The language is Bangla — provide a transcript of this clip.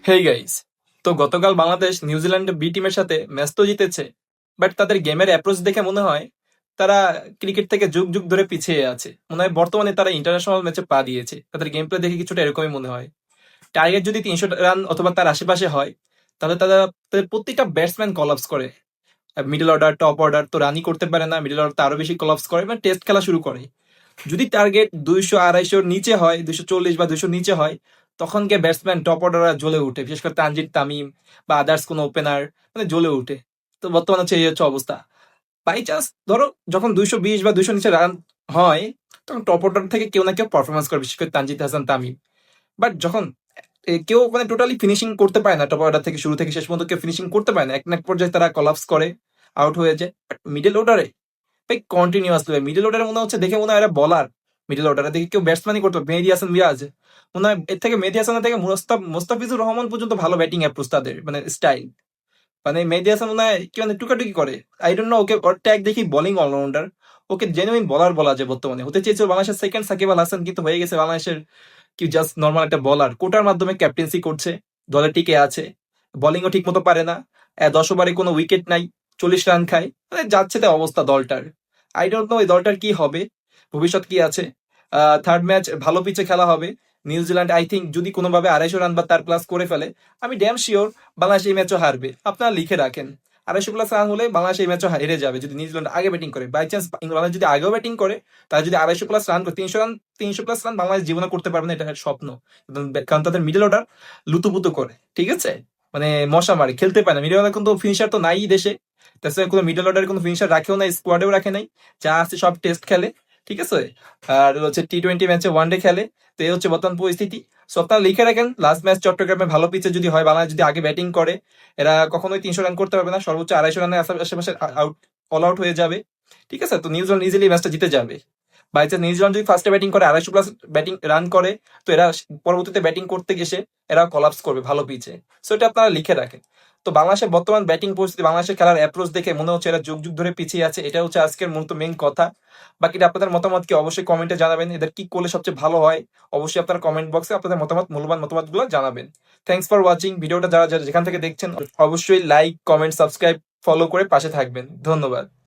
হেই গাইস, তো গতকাল বাংলাদেশ নিউজিল্যান্ড বি টিমের সাথে ম্যাচ তো জিতেছে, বাট তাদের গেমের অ্যাপ্রোচ দেখে মনে হয় তারা ক্রিকেট থেকে যুগ যুগ ধরে পিছিয়ে আছে। মনে হয় বর্তমানে তারা ইন্টারন্যাশনাল ম্যাচে পা দিয়েছে। তাদের গেম প্লে দেখে কিছুটা এরকমই মনে হয়। টার্গেট যদি 300 রান অথবা তার আশেপাশে হয়, তাহলে তাদের প্রত্যেকটা ব্যাটসম্যান কলাপস করে। মিডল অর্ডার, টপ অর্ডার তো রানই করতে পারে না, মিডল অর্ডার তো আরো বেশি কলাপস করে, মানে টেস্ট খেলা শুরু করে। যদি টার্গেট 200 250 নিচে হয়, 240 বা 200 নিচে হয়, তখন গিয়ে ব্যাটসম্যান টপ অর্ডাররা জ্বলে উঠে, বিশেষ করে তানজিদ তামিম বা আদার্স কোনো ওপেনার, মানে জ্বলে উঠে। তো বর্তমানে হচ্ছে এই হচ্ছে অবস্থা। বাই চান্স ধরো যখন 220 বা 200 নিচে রান হয়, তখন টপ অর্ডার থেকে কেউ না কেউ পারফরমেন্স করে, বিশেষ করে তানজিদ হাসান তামিম। বাট যখন কেউ মানে টোটালি ফিনিশিং করতে পারে না, টপ অর্ডার থেকে শুরু থেকে শেষ পর্যন্ত কেউ ফিনিশিং করতে পারে না, এক না এক পর্যায়ে তারা কলাপস করে, আউট হয়ে যায়। বাট মিডল অর্ডারে ভাই কন্টিনিউয়াসলি, ভাই মিডল অর্ডারে মনে হচ্ছে, দেখে মনে হয় এরা বলার। মিডল অর্ডারে দেখে কেউ ব্যাটসম্যানই করতে পারে। মেহেদী হাসান মিরাজ মনে হয় এর থেকে, মেহেদী হাসানের থেকে মোস্তাফিজুর রহমান পর্যন্ত ভালো ব্যাটিং অ্যাপ্রোচ তাদের, মানে স্টাইল। মানে মেহেদী হাসান মনে হয় কি, মানে টুকাটুকি করে। I don't know, okay or tag দেখি বোলিং অলরাউন্ডার, ওকে জেনুইন বলার বলা যায়। বর্তমানে হতে চেয়েছিল বাংলাদেশের সেকেন্ড সাকিব আল হাসান, কিন্তু হয়ে গেছে বাংলাদেশের কি জাস্ট নর্মাল একটা বলার। কোটার মাধ্যমে ক্যাপ্টেন্সি করছে, দলে টিকে আছে, বোলিংও ঠিক মতো পারে না। 10 ওভারে কোনো উইকেট নাই, 40 রান খায়, মানে যাচ্ছে তাই অবস্থা দলটার। আই ডোন্ট নো এই দলটার কি হবে, ভবিষ্যৎ কি আছে। থার্ড ম্যাচ ভালো পিচে খেলা হবে। নিউজিল্যান্ড আই থিঙ্ক যদি কোনোভাবে 250 রান বা তার প্লাস করে ফেলে, আমি ড্যাম শিওর বাংলাদেশ এই ম্যাচও হারবে। আপনারা লিখে রাখেন, 250 প্লাস রান হলে বাংলাদেশ এই ম্যাচও হেরে যাবে যদি নিউজিল্যান্ড আগে ব্যাটিং করে। বাই চান্স বাংলাদেশ যদি আগেও ব্যাটিং করে, তাহলে যদি 250 প্লাস রান করে, 300 রান, 300 প্লাস রান বাংলাদেশ জীবনে করতে পারবে না, এটা স্বপ্ন। কারণ তাদের মিডল অর্ডার লুতুপুতু করে, ঠিক আছে, মানে মশা মারে, খেলতে পারে না। মিডল অর্ডার কিন্তু ফিনিশার তো নাই দেশে, তাছাড়া কোনো মিডল অর্ডারে কোনো ফিনিশার রাখেও না, স্কোয়াডেও রাখে নাই। যা আছে সব টেস্ট খেলে, ঠিক আছে, আর হচ্ছে T20 ম্যাচে ওয়ানডে খেলে। তো এই হচ্ছে বর্তমান পরিস্থিতি। সো আপনারা লিখে রাখেন, লাস্ট ম্যাচ চট্টগ্রামে ভালো পিচে যদি হয়, বাংলাদেশ যদি আগে ব্যাটিং করে, এরা কখনোই 300 রান করতে পারবে না, সর্বোচ্চ 250 রানের আশেপাশে আউট, অল আউট হয়ে যাবে। ঠিক আছে, তো নিউজিল্যান্ড ইজিলি ম্যাচটা জিতে যাবে। বাই চান্স নিউজিল্যান্ড যদি ফার্স্টে ব্যাটিং করে, 250 প্লাস ব্যাটিং রান করে, তো এরা পরবর্তীতে ব্যাটিং করতে গেছে, এরা কলাপস করবে ভালো পিচে। সো এটা আপনারা লিখে রাখেন। তো বাংলাদেশের বর্তমান ব্যাটিং পরিস্থিতি, বাংলাদেশের খেলার অ্যাপ্রোচ দেখে মনে হচ্ছে এরা যুগ যুগ ধরে পিছিয়ে আছে। এটা হচ্ছে আজকের মূলত মেইন কথা। বাকিটা আপনাদের মতামত কি অবশ্যই কমেন্টে জানাবেন। এদের কি করলে সবচেয়ে ভালো হয়, অবশ্যই আপনারা কমেন্ট বক্সে আপনাদের মতামত, মূল্যবান মতামতগুলো জানাবেন। থ্যাংকস ফর ওয়াচিং ভিডিওটা। যারা যারা যেখান থেকে দেখছেন, অবশ্যই লাইক, কমেন্ট, সাবস্ক্রাইব, ফলো করে পাশে থাকবেন। ধন্যবাদ।